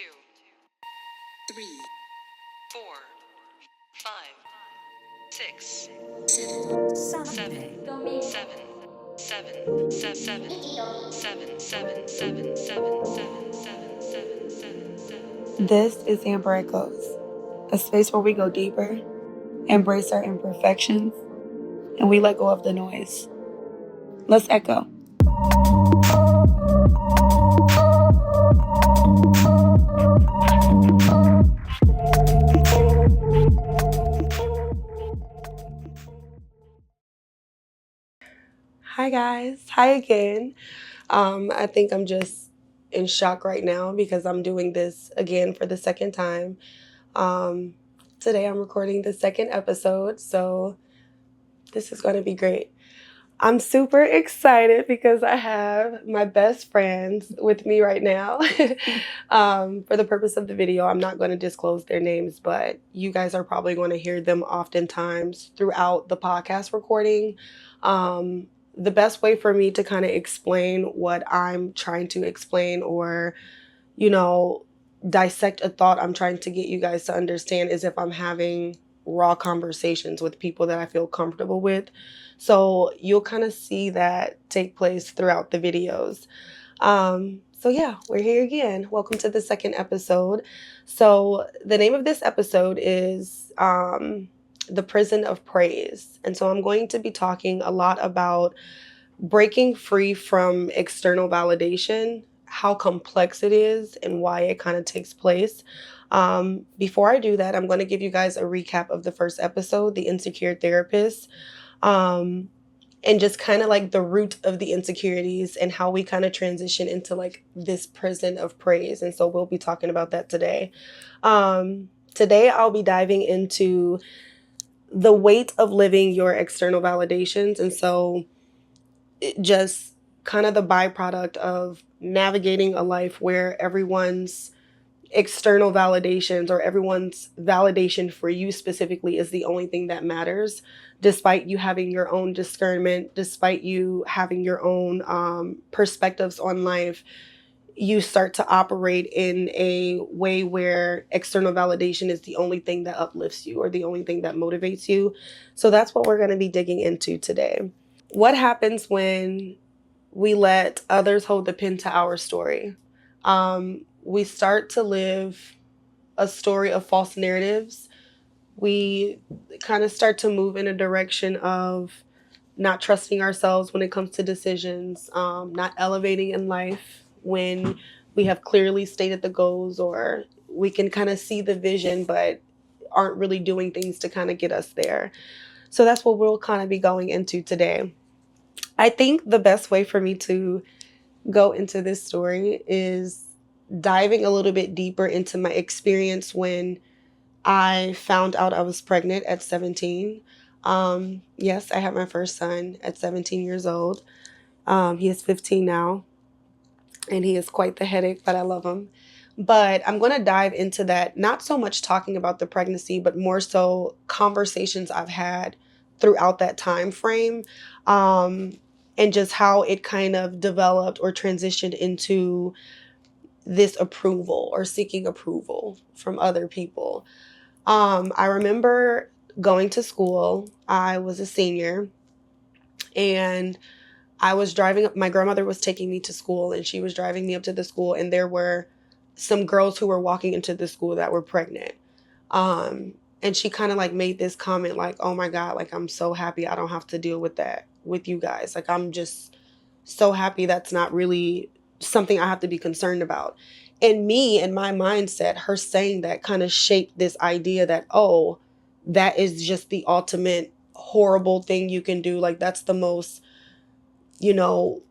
3, 4, 5, 6, 7. This is Amber Echoes, a space where we go deeper, embrace our imperfections, and we let go of the noise. Let's echo. Hi guys, hi again. I think I'm just in shock right now because I'm doing this again for the second time. Today I'm recording the second episode, so this is going to be great. I'm super excited because I have my best friends with me right now. For the purpose of the video, I'm not going to disclose their names, but you guys are probably going to hear them oftentimes throughout the podcast recording. The best way for me to kind of explain what I'm trying to explain or, dissect a thought I'm trying to get you guys to understand is if I'm having raw conversations with people that I feel comfortable with. So you'll kind of see that take place throughout the videos. So yeah, we're here again. Welcome to the second episode. So the name of this episode is The Prison of Praise. And so I'm going to be talking a lot about breaking free from external validation, how complex it is, and why it kind of takes place. Before I do that, I'm going to give you guys a recap of the first episode, The Insecure Therapist, and just kind of like the root of the insecurities and how we kind of transition into like this prison of praise. And so we'll be talking about that today. Today, I'll be diving into the weight of living your external validations. And so just kind of the byproduct of navigating a life where everyone's external validations or everyone's validation for you specifically is the only thing that matters, despite you having your own discernment, despite you having your own perspectives on life. You start to operate in a way where external validation is the only thing that uplifts you or the only thing that motivates you. So that's what we're going to be digging into today. What happens when we let others hold the pen to our story? We start to live a story of false narratives. We kind of start to move in a direction of not trusting ourselves when it comes to decisions, not elevating in life when we have clearly stated the goals, or we can kind of see the vision but aren't really doing things to kind of get us there. So that's what we'll kind of be going into today. I think the best way for me to go into this story is diving a little bit deeper into my experience when I found out I was pregnant at 17. Yes, I had my first son at 17 years old. He is 15 now, and he is quite the headache, but I love him. But I'm going to dive into that, not so much talking about the pregnancy, but more so conversations I've had throughout that time frame, and just how it kind of developed or transitioned into this approval or seeking approval from other people. I remember going to school. I was a senior, and I was driving up. My grandmother was taking me to school, and she was driving me up to the school, and there were some girls who were walking into the school that were pregnant. And she kind of like made this comment like, "Oh my God, like I'm so happy I don't have to deal with that with you guys. Like I'm just so happy that's not really something I have to be concerned about." And me and my mindset, her saying that kind of shaped this idea that, oh, that is just the ultimate horrible thing you can do. Like that's the most, you know,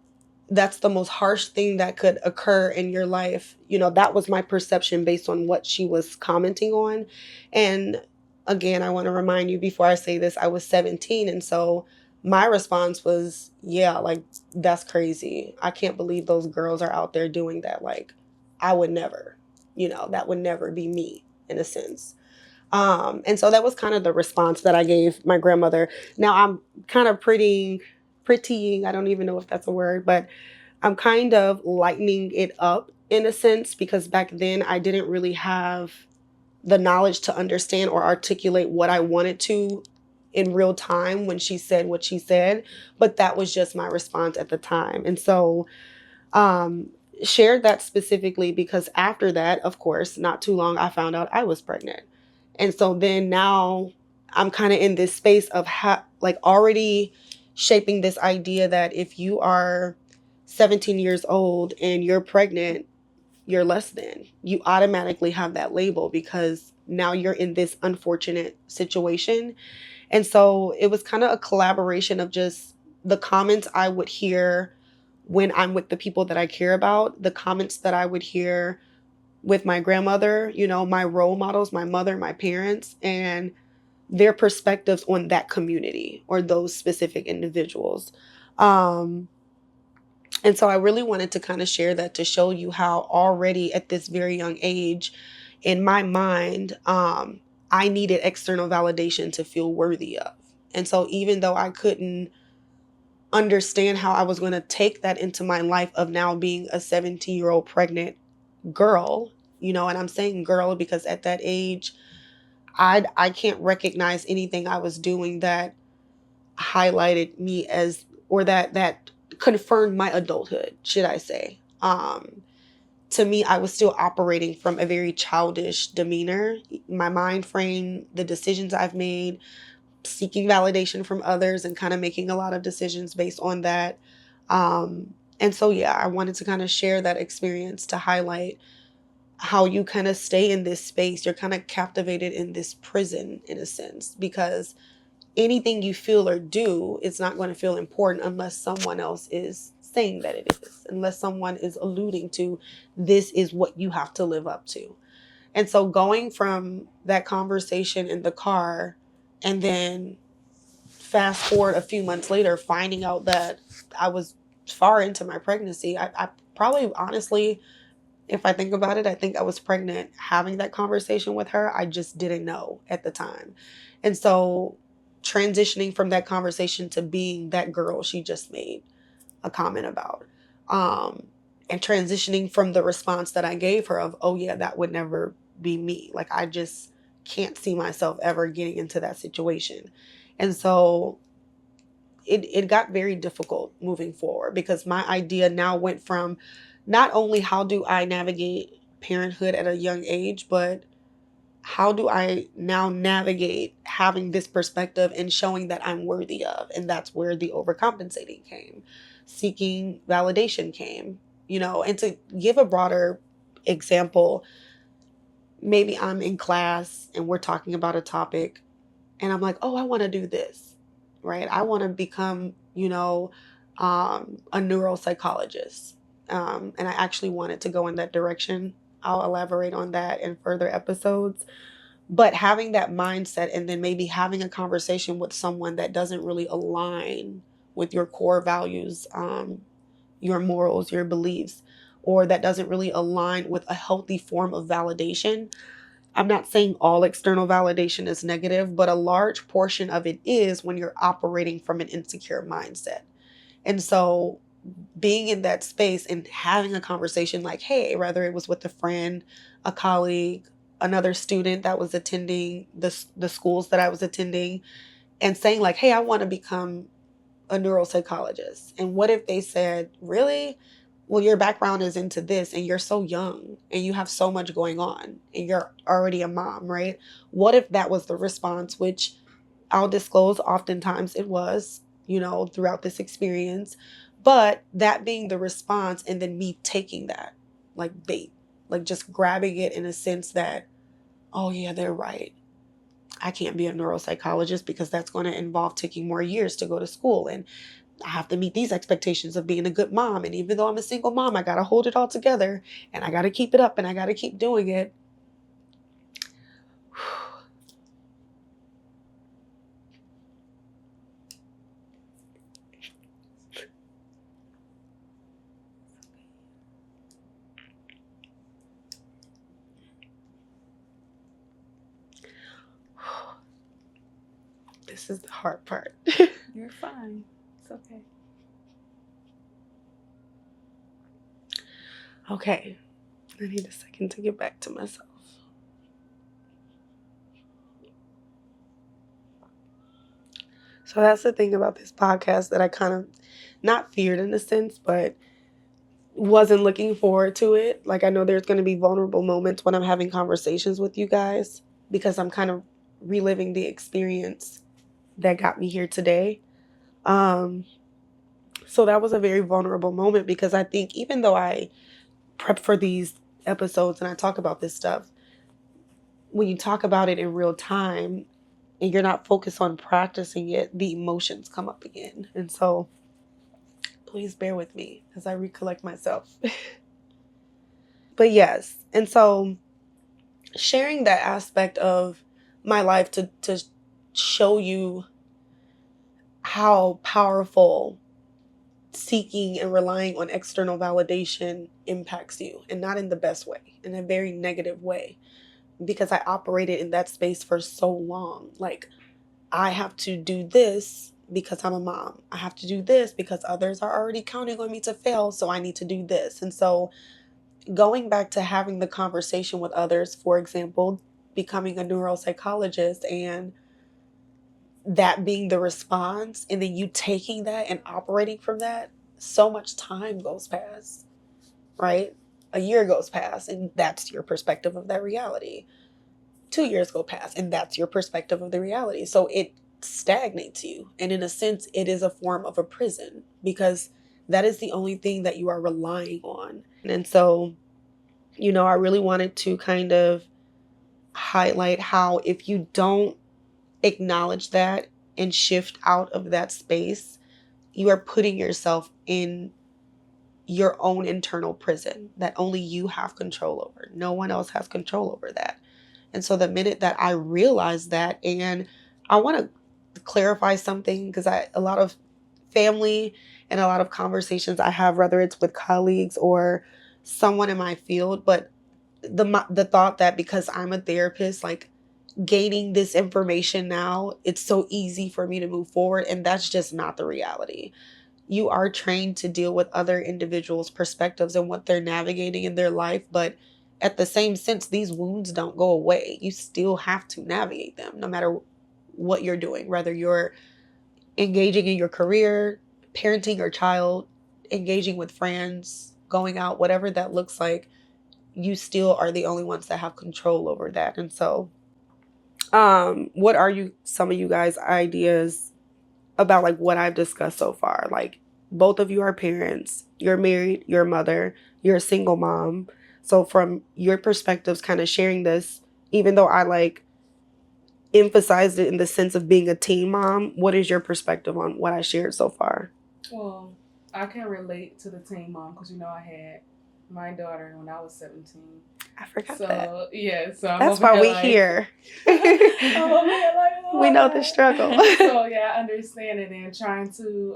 that's the most harsh thing that could occur in your life. That was my perception based on what she was commenting on. And again, I want to remind you before I say this, I was 17. And so my response was, yeah, like that's crazy. I can't believe those girls are out there doing that. Like I would never, that would never be me in a sense. And so that was kind of the response that I gave my grandmother. Now I'm kind of prettying, I don't even know if that's a word, but I'm kind of lightening it up in a sense, because back then I didn't really have the knowledge to understand or articulate what I wanted to in real time when she said what she said. But that was just my response at the time. And so um, shared that specifically because after that, of course, not too long, I found out I was pregnant. And so then now I'm kind of in this space of like already shaping this idea that if you are 17 years old and you're pregnant, you're less than. You automatically have that label because now you're in this unfortunate situation. And so it was kind of a collaboration of just the comments I would hear when I'm with the people that I care about, the comments that I would hear with my grandmother, you know, my role models, my mother, my parents, and their perspectives on that community or those specific individuals. Um, and so I really wanted to kind of share that to show you how already at this very young age, in my mind, I needed external validation to feel worthy of. And so even though I couldn't understand how I was going to take that into my life of now being a 17-year-old pregnant girl, you know, and I'm saying girl because at that age, I can't recognize anything I was doing that highlighted me as or that confirmed my adulthood, should I say. To me, I was still operating from a very childish demeanor. My mind frame, the decisions I've made, seeking validation from others and kind of making a lot of decisions based on that. And so, yeah, I wanted to kind of share that experience to highlight how you kind of stay in this space. You're kind of captivated in this prison in a sense, because anything you feel or do, it's not going to feel important unless someone else is saying that it is, unless someone is alluding to this is what you have to live up to. And so going from that conversation in the car and then fast forward a few months later, finding out that I was far into my pregnancy, I probably honestly, if I think about it, I think I was pregnant having that conversation with her. I just didn't know at the time. And so transitioning from that conversation to being that girl she just made a comment about, um, and transitioning from the response that I gave her of, oh yeah, that would never be me. Like I just can't see myself ever getting into that situation. And so it got very difficult moving forward because my idea now went from not only how do I navigate parenthood at a young age, but how do I now navigate having this perspective and showing that I'm worthy of? And that's where the overcompensating came. Seeking validation came, you know, and to give a broader example, maybe I'm in class and we're talking about a topic and I'm like, oh, I want to do this, right? I want to become, you know, a neuropsychologist. And I actually wanted to go in that direction. I'll elaborate on that in further episodes. But having that mindset and then maybe having a conversation with someone that doesn't really align with your core values, your morals, your beliefs, or that doesn't really align with a healthy form of validation. I'm not saying all external validation is negative, but a large portion of it is when you're operating from an insecure mindset. And so being in that space and having a conversation like, hey, whether it was with a friend, a colleague, another student that was attending the schools that I was attending, and saying like, hey, I want to become a neuropsychologist. And what if they said, really? Well, your background is into this and you're so young and you have so much going on and you're already a mom, right? What if that was the response, which I'll disclose oftentimes it was, you know, throughout this experience. But that being the response and then me taking that like bait, like just grabbing it in a sense that, oh yeah, they're right. I can't be a neuropsychologist because that's going to involve taking more years to go to school. And I have to meet these expectations of being a good mom. And even though I'm a single mom, I got to hold it all together and I got to keep it up and I got to keep doing it. This is the hard part. You're fine. It's okay. Okay. I need a second to get back to myself. So that's the thing about this podcast that I kind of not feared in a sense, but wasn't looking forward to it. Like, I know there's going to be vulnerable moments when I'm having conversations with you guys because I'm kind of reliving the experience that got me here today. So that was a very vulnerable moment because I think even though I prep for these episodes and I talk about this stuff, when you talk about it in real time and you're not focused on practicing it, the emotions come up again. And so please bear with me as I recollect myself. But yes, and so sharing that aspect of my life to show you how powerful seeking and relying on external validation impacts you, and not in the best way, in a very negative way, because I operated in that space for so long. Like, I have to do this because I'm a mom. I have to do this because others are already counting on me to fail, so I need to do this. And so going back to having the conversation with others, for example, becoming a neuropsychologist and that being the response, and then you taking that and operating from that, so much time goes past, right? A year goes past, and that's your perspective of that reality. 2 years go past, and that's your perspective of the reality. So it stagnates you. And in a sense, it is a form of a prison because that is the only thing that you are relying on. And so, I really wanted to kind of highlight how if you don't acknowledge that and shift out of that space, you are putting yourself in your own internal prison that only you have control over. No one else has control over that. And so the minute that I realized that, and I want to clarify something because a lot of family and a lot of conversations I have, whether it's with colleagues or someone in my field, but the thought that because I'm a therapist, like gaining this information now, it's so easy for me to move forward. And that's just not the reality. You are trained to deal with other individuals' perspectives and what they're navigating in their life. But at the same sense, these wounds don't go away. You still have to navigate them no matter what you're doing, whether you're engaging in your career, parenting your child, engaging with friends, going out, whatever that looks like, you still are the only ones that have control over that. And so, what are some of you guys' ideas about like what I've discussed so far? Like, both of you are parents, you're married, you're a mother, you're a single mom. So from your perspectives, kind of sharing this, even though I like emphasized it in the sense of being a teen mom, what is your perspective on what I shared so far? Well, I can relate to the teen mom because I had my daughter when I was 17. I forgot So that. yeah, so I'm That's over why here we like, here. I'm over here like, oh, We know the struggle. So yeah, I understand it and trying to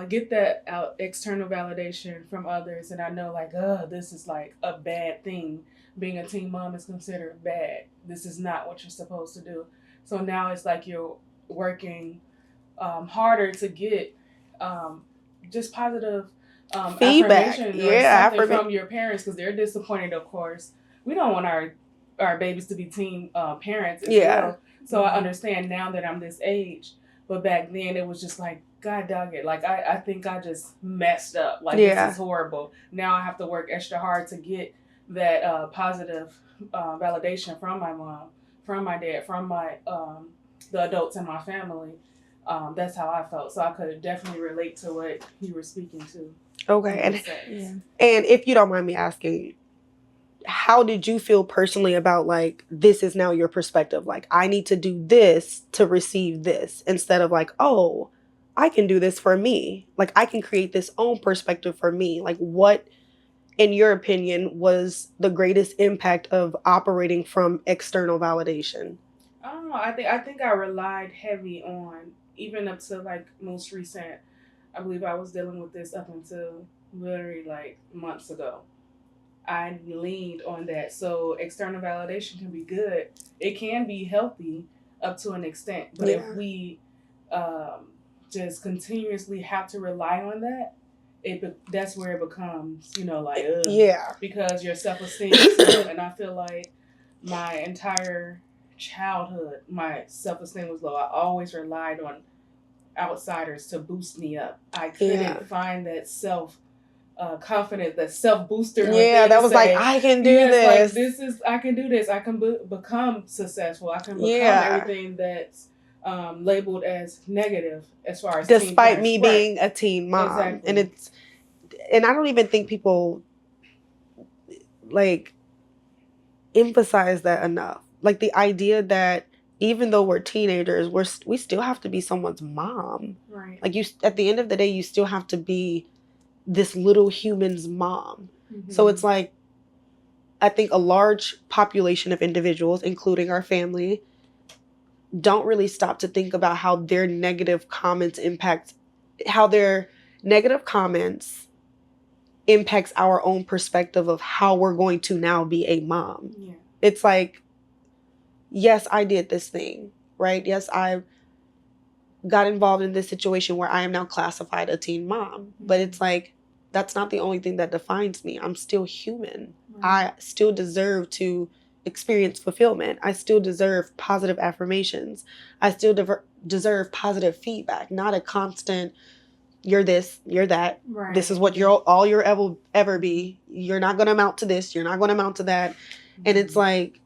get that out external validation from others. And I know like, this is like a bad thing. Being a teen mom is considered bad. This is not what you're supposed to do. So now it's like you're working harder to get just positive Feedback. affirmation or Yeah, something from your parents because they're disappointed, of course. We don't want our babies to be teen parents as well. So I understand now that I'm this age. But back then it was just like, God dog it. Like, I think I just messed up. Like, this is horrible. Now I have to work extra hard to get that positive validation from my mom, from my dad, from my the adults in my family. That's how I felt. So I could definitely relate to what you were speaking to. Okay. And if you don't mind me asking, how did you feel personally about like, this is now your perspective? Like, I need to do this to receive this instead of like, oh, I can do this for me. Like, I can create this own perspective for me. Like, what, in your opinion, was the greatest impact of operating from external validation? I don't know. I think I relied heavy on, even up to like most recent, I believe I was dealing with this up until literally like months ago. I leaned on that. So external validation can be good. It can be healthy up to an extent. But if we just continuously have to rely on that, that's where it becomes, like, ugh, Yeah. because your self-esteem is low. And I feel like my entire childhood, my self-esteem was low. I always relied on outsiders to boost me up. I couldn't find that confidence, that self booster. Yeah, that was like, I can do this. Like, I can do this. I can become successful. I can become everything that's labeled as negative as far as despite me being a teen mom. Exactly. And I don't even think people like emphasize that enough. Like the idea that even though we're teenagers, we still have to be someone's mom. Right. Like at the end of the day, you still have to be this little human's mom. Mm-hmm. So it's like, I think a large population of individuals, including our family, don't really stop to think about how their negative comments impacts our own perspective of how we're going to now be a mom. Yeah. It's like, yes, I did this thing, right? Yes, I got involved in this situation where I am now classified a teen mom. Mm-hmm. But it's like, that's not the only thing that defines me. I'm still human. Right. I still deserve to experience fulfillment. I still deserve positive affirmations. I still deserve positive feedback, not a constant, you're this, you're that. Right. This is what you'll ever be. You're not going to amount to this. You're not going to amount to that. Mm-hmm. And it's like,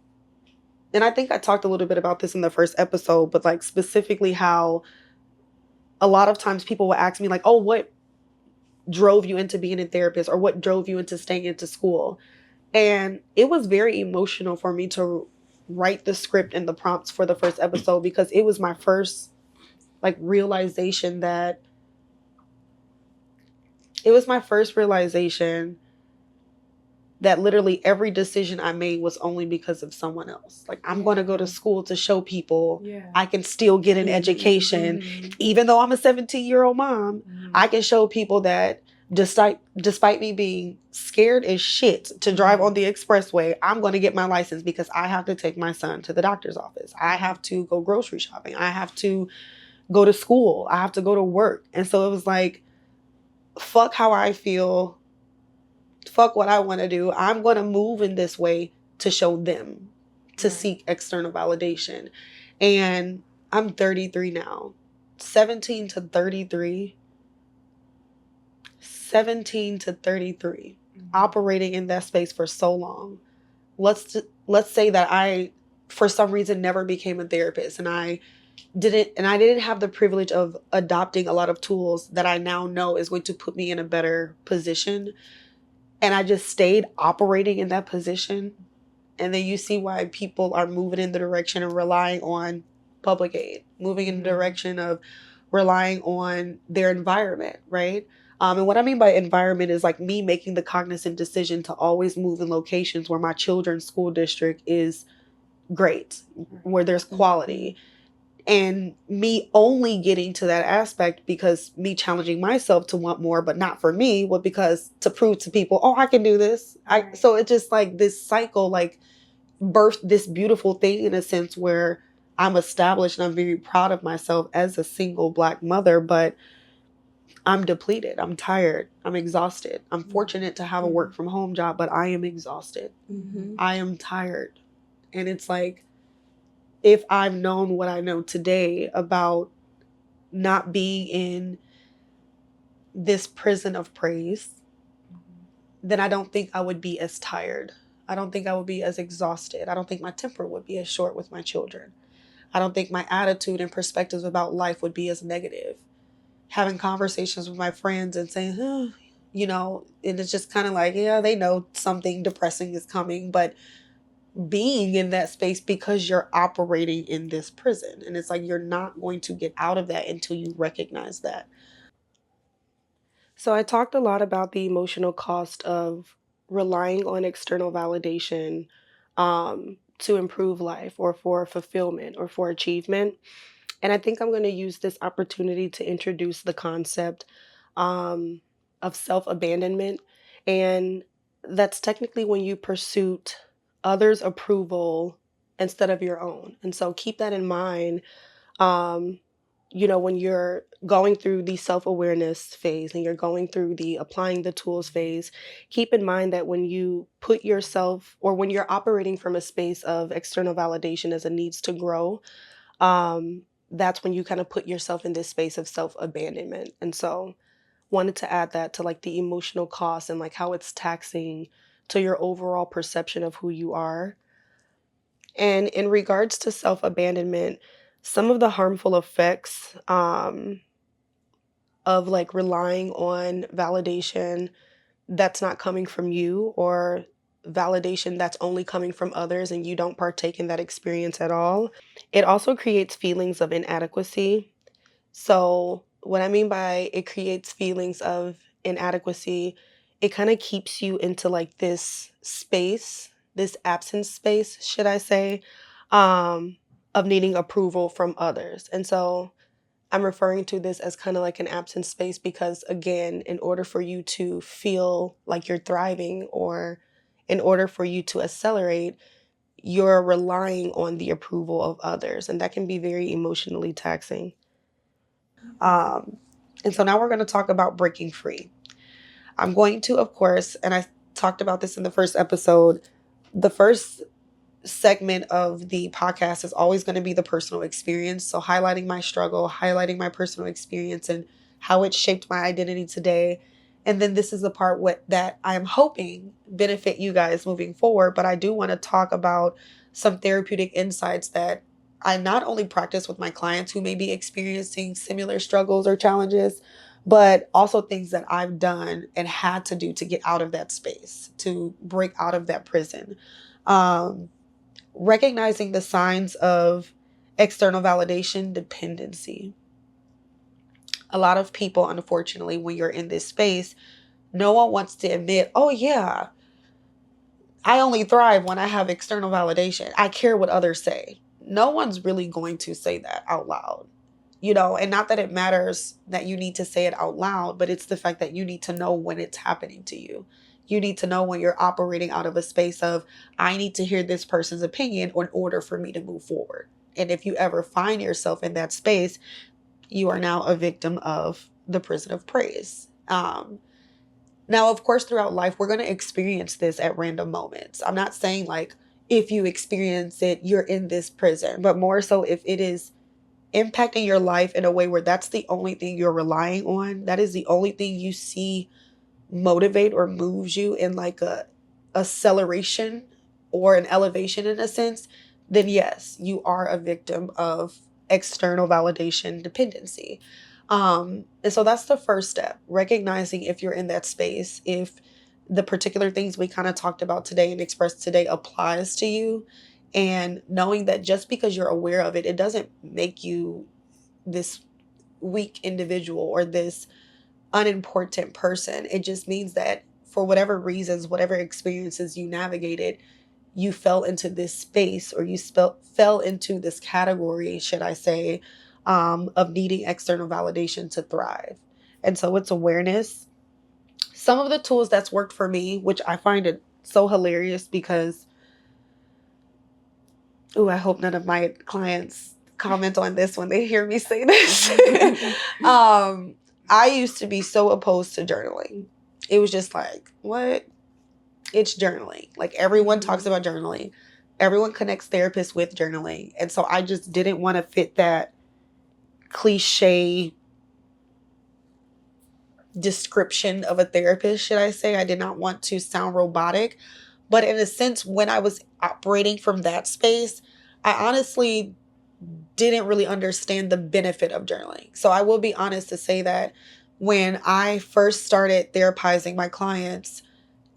and I think I talked a little bit about this in the first episode, but like specifically how a lot of times people will ask me like, oh, what drove you into being a therapist, or what drove you into staying into school? And it was very emotional for me to write the script and the prompts for the first episode, because it was my first like realization that literally every decision I made was only because of someone else. Like, I'm going to go to school to show people I can still get an education. Mm-hmm. Even though I'm a 17-year-old mom, mm-hmm. I can show people that despite me being scared as shit to drive on the expressway, I'm going to get my license because I have to take my son to the doctor's office. I have to go grocery shopping. I have to go to school. I have to go to work. And so it was like, fuck how I feel. Fuck what I want to do. I'm going to move in this way to show them, to seek external validation. And I'm 33 now. 17 to 33, operating in that space for so long. Let's say that I, for some reason, never became a therapist, and I didn't have the privilege of adopting a lot of tools that I now know is going to put me in a better position. And I just stayed operating in that position. And then you see why people are moving in the direction of relying on public aid, moving in the direction of relying on their environment, right? And what I mean by environment is like me making the cognizant decision to always move in locations where my children's school district is great, where there's quality. And me only getting to that aspect because me challenging myself to want more, but not for me, but because to prove to people, oh, I can do this. So it's just like this cycle, like birthed this beautiful thing in a sense where I'm established and I'm very proud of myself as a single Black mother, but I'm depleted. I'm tired. I'm exhausted. I'm fortunate to have a work from home job, but I am exhausted. Mm-hmm. I am tired. And it's like, if I've known what I know today about not being in this prison of praise, then I don't think I would be as tired. I don't think I would be as exhausted. I don't think my temper would be as short with my children. I don't think my attitude and perspectives about life would be as negative. Having conversations with my friends and saying, and it's just kind of like, yeah, they know something depressing is coming, but being in that space because you're operating in this prison. And it's like, you're not going to get out of that until you recognize that. So I talked a lot about the emotional cost of relying on external validation to improve life or for fulfillment or for achievement. And I think I'm going to use this opportunity to introduce the concept of self-abandonment. And that's technically when you pursue others' approval instead of your own. And so keep that in mind when you're going through the self-awareness phase and you're going through the applying the tools phase, keep in mind that when you put yourself, or when you're operating from a space of external validation as a needs to grow, that's when you kind of put yourself in this space of self-abandonment. And so wanted to add that to like the emotional cost and like how it's taxing to your overall perception of who you are. And in regards to self abandonment, some of the harmful effects of like relying on validation that's not coming from you, or validation that's only coming from others and you don't partake in that experience at all, it also creates feelings of inadequacy. So, what I mean by it creates feelings of inadequacy, it kind of keeps you into like this space, this absence space, should I say, um, of needing approval from others. And so, I'm referring to this as kind of like an absence space because, again, in order for you to feel like you're thriving, or in order for you to accelerate, you're relying on the approval of others. And that can be very emotionally taxing. Um, and so now we're going to talk about breaking free. I'm going to, of course, and I talked about this in the first episode, the first segment of the podcast is always going to be the personal experience. So highlighting my struggle, highlighting my personal experience and how it shaped my identity today. And then this is the part that I'm hoping benefit you guys moving forward. But I do want to talk about some therapeutic insights that I not only practice with my clients who may be experiencing similar struggles or challenges, but also things that I've done and had to do to get out of that space, to break out of that prison. Um, Recognizing the signs of external validation dependency. A lot of people, unfortunately, when you're in this space, no one wants to admit, oh, yeah, I only thrive when I have external validation. I care what others say. No one's really going to say that out loud. And not that it matters that you need to say it out loud, but it's the fact that you need to know when it's happening to you. You need to know when you're operating out of a space of, I need to hear this person's opinion in order for me to move forward. And if you ever find yourself in that space, you are now a victim of the prison of praise. Now, of course, throughout life, we're going to experience this at random moments. I'm not saying like if you experience it, you're in this prison, but more so if it is impacting your life in a way where that's the only thing you're relying on, that is the only thing you see motivate or moves you in like a acceleration or an elevation in a sense, then yes, you are a victim of external validation dependency. And so that's the first step, recognizing if you're in that space, if the particular things we kind of talked about today and expressed today applies to you, and knowing that just because you're aware of it, it doesn't make you this weak individual or this unimportant person. It just means that for whatever reasons, whatever experiences you navigated, you fell into this space, or you fell into this category, should I say, of needing external validation to thrive. And so it's awareness. Some of the tools that's worked for me, which I find it so hilarious because, I hope none of my clients comment on this when they hear me say this. I used to be so opposed to journaling. It was just like, what? It's journaling. Like everyone talks about journaling. Everyone connects therapists with journaling. And so I just didn't want to fit that cliche description of a therapist, should I say. I did not want to sound robotic. But in a sense, when I was operating from that space, I honestly didn't really understand the benefit of journaling. So I will be honest to say that when I first started therapizing my clients,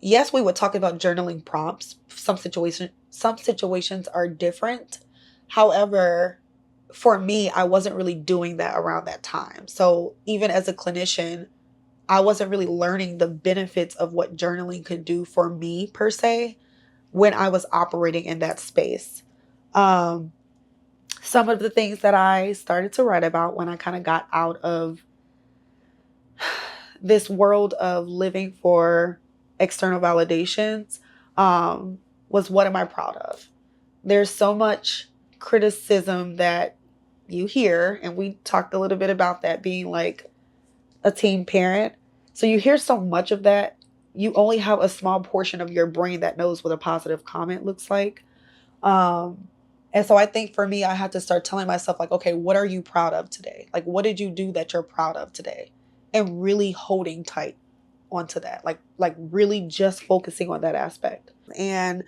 yes, we would talk about journaling prompts. Some situations are different. However, for me, I wasn't really doing that around that time. So even as a clinician, I wasn't really learning the benefits of what journaling could do for me per se when I was operating in that space. Some of the things that I started to write about when I kind of got out of this world of living for external validations, was, what am I proud of? There's so much criticism that you hear, and we talked a little bit about that being like a teen parent. So you hear so much of that, you only have a small portion of your brain that knows what a positive comment looks like. Um, and so I think for me, I had to start telling myself, like, okay, what are you proud of today? Like, what did you do that you're proud of today? And really holding tight onto that, like really just focusing on that aspect. And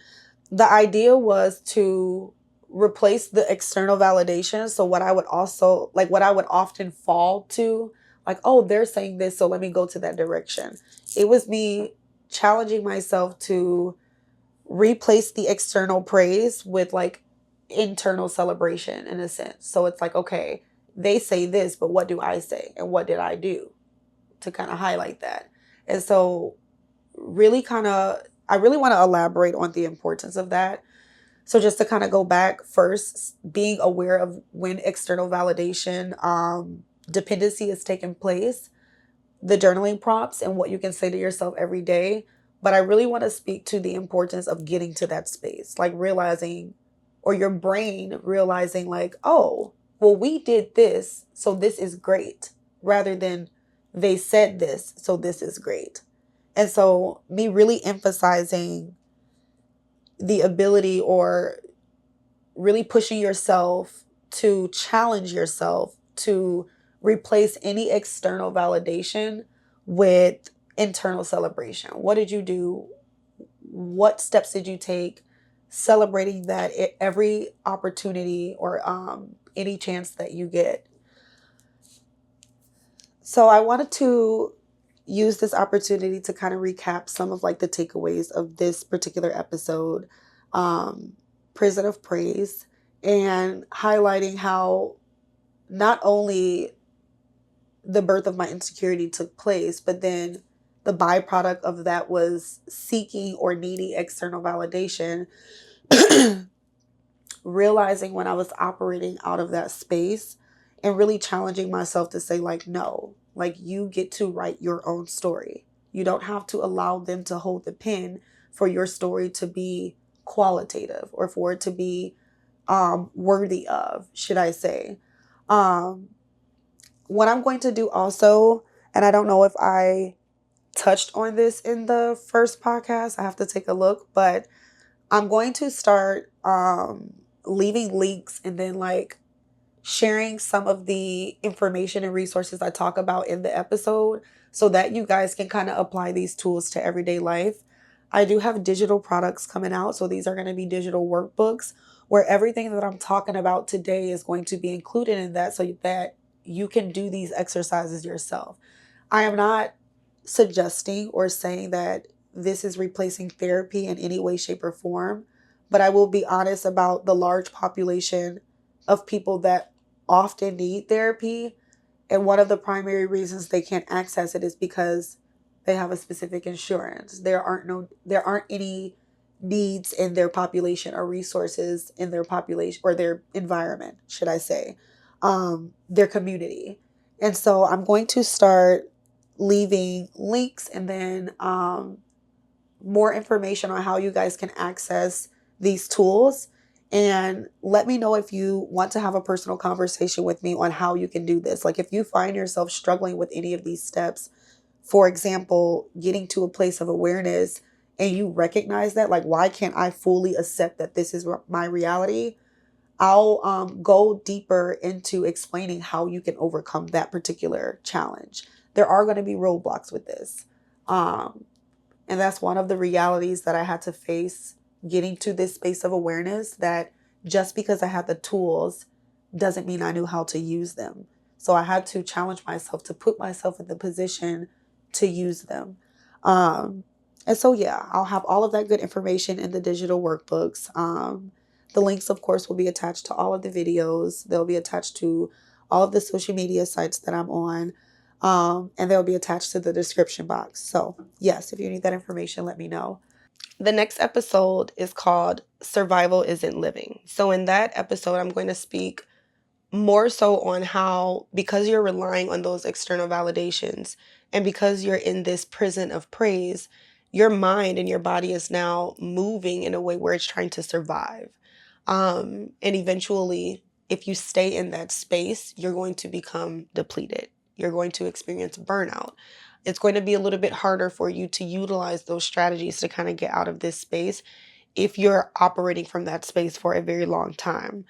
the idea was to replace the external validation. So what I would also like, what I would often fall to, like, oh, they're saying this, so let me go to that direction. It was me challenging myself to replace the external praise with like internal celebration in a sense. So it's like, okay, they say this, but what do I say? And what did I do to kind of highlight that? And so really kind of, I really want to elaborate on the importance of that. So just to kind of go back first, being aware of when external validation dependency is taking place, the journaling prompts and what you can say to yourself every day. But I really want to speak to the importance of getting to that space, like realizing, or your brain realizing, like, oh, well, we did this, so this is great, rather than they said this, so this is great. And so, me really emphasizing the ability, or really pushing yourself to challenge yourself to replace any external validation with internal celebration. What did you do? What steps did you take? Celebrating that at every opportunity, or any chance that you get. So I wanted to use this opportunity to kind of recap some of like the takeaways of this particular episode, Prison of Praise, and highlighting how not only the birth of my insecurity took place, but then the byproduct of that was seeking or needing external validation. Realizing when I was operating out of that space, and really challenging myself to say, like, no, like, you get to write your own story. You don't have to allow them to hold the pen for your story to be qualitative, or for it to be worthy of, should I say. What I'm going to do also, and I don't know if I touched on this in the first podcast, I have to take a look, but I'm going to start leaving links, and then like sharing some of the information and resources I talk about in the episode, so that you guys can kind of apply these tools to everyday life. I do have digital products coming out, so these are going to be digital workbooks where everything that I'm talking about today is going to be included in that, so that you can do these exercises yourself. I am not suggesting or saying that this is replacing therapy in any way, shape, or form, but I will be honest about the large population of people that often need therapy. And one of the primary reasons they can't access it is because they have a specific insurance. There aren't any needs in their population, or resources in their population, or their environment, should I say, their community. And so I'm going to start leaving links, and then more information on how you guys can access these tools. And let me know if you want to have a personal conversation with me on how you can do this. Like, if you find yourself struggling with any of these steps, for example, getting to a place of awareness, and you recognize that, like, why can't I fully accept that this is my reality? I'll go deeper into explaining how you can overcome that particular challenge. There are going to be roadblocks with this. And that's one of the realities that I had to face getting to this space of awareness, that just because I had the tools doesn't mean I knew how to use them. So I had to challenge myself to put myself in the position to use them. And so, yeah, I'll have all of that good information in the digital workbooks. The links, of course, will be attached to all of the videos. They'll be attached to all of the social media sites that I'm on. And they'll be attached to the description box. So, yes, if you need that information, let me know. The next episode is called Survival Isn't Living. So in that episode, I'm going to speak more so on how, because you're relying on those external validations, and because you're in this prison of praise, your mind and your body is now moving in a way where it's trying to survive. And eventually if you stay in that space, you're going to become depleted. You're going to experience burnout. It's going to be a little bit harder for you to utilize those strategies to kind of get out of this space if you're operating from that space for a very long time.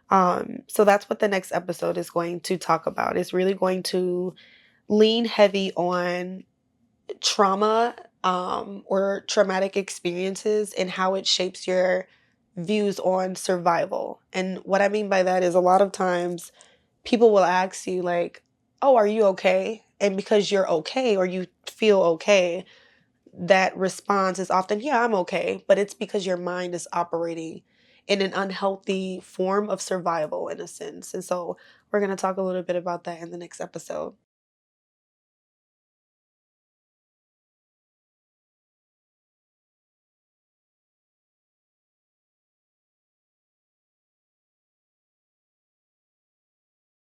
So that's what the next episode is going to talk about. It's really going to lean heavy on trauma, or traumatic experiences and how it shapes your views on survival. And what I mean by that is a lot of times people will ask you, like, oh, are you okay? And because you're okay or you feel okay, that response is often, yeah, I'm okay. But it's because your mind is operating in an unhealthy form of survival, in a sense. And so we're going to talk a little bit about that in the next episode.